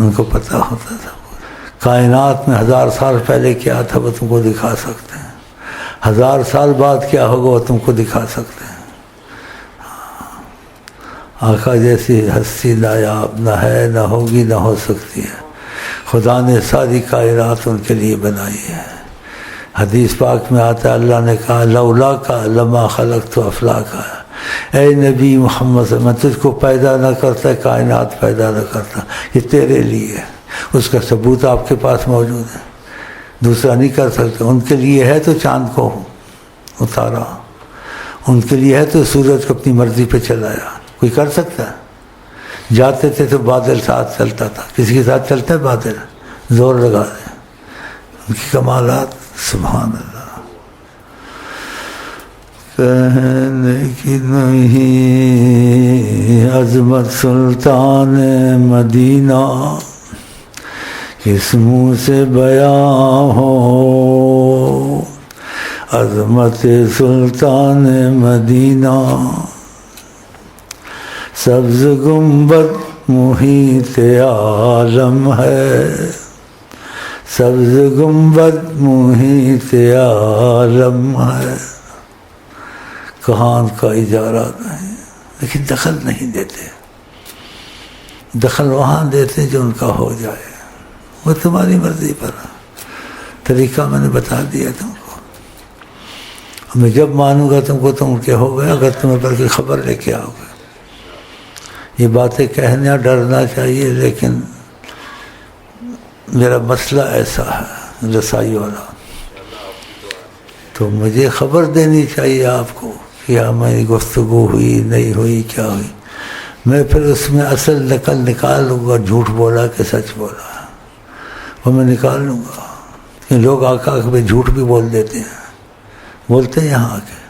ان کو پتہ ہوتا تھا کائنات میں 1000 سال پہلے کیا تھا وہ تم کو دکھا سکتے ہیں، 1000 سال بعد کیا ہوگا وہ تم کو دکھا سکتے ہیں۔ آقا جیسی ہستی نایاب نہ ہے، نہ ہوگی، نہ ہو سکتی ہے۔ خدا نے ساری کائنات ان کے لیے بنائی ہے۔ حدیث پاک میں آتا ہے اللہ نے کہا لولا کا لما خلقت افلاکا، اے نبی محمد صلی اللہ علیہ وسلم، میں تجھ کو پیدا نہ کرتا، کائنات پیدا نہ کرتا، یہ تیرے لیے ہے۔ اس کا ثبوت آپ کے پاس موجود ہے، دوسرا نہیں کر سکتا۔ ان کے لیے ہے تو چاند کو اتارا، ان کے لیے ہے تو سورج کو اپنی مرضی پہ چلایا، کوئی کر سکتا ہے؟ جاتے تھے تو بادل ساتھ چلتا تھا، کسی کے ساتھ چلتا ہے بادل؟ زور لگا دیں، ان کی کمالات سبحان اللہ۔ کہنے کی نہیں عظمت سلطان مدینہ، کس منہ سے بیان ہو عظمت سلطان مدینہ۔ سبز گنبد محیط عالم ہے، سبز گنبد محیط عالم ہے، کہاں کا اجارہ نہیں، لیکن دخل نہیں دیتے۔ دخل وہاں دیتے جو ان کا ہو جائے، وہ تمہاری مرضی پر۔ طریقہ میں نے بتا دیا تم کو، میں جب مانوں گا تم کو تم کے ہو گئے، اگر تمہیں پر کوئی خبر لے کے آؤ گے۔ یہ باتیں کہنا ڈرنا چاہیے، لیکن میرا مسئلہ ایسا ہے رسائی والا، تو مجھے خبر دینی چاہیے آپ کو کہ ہماری گفتگو ہوئی نہیں ہوئی، کیا ہوئی۔ میں پھر اس میں اصل نقل نکال لوں گا، جھوٹ بولا کہ سچ بولا، وہ میں نکال لوں گا۔ لوگ آقا پہ جھوٹ بھی بول دیتے ہیں، بولتے ہیں یہاں آ کے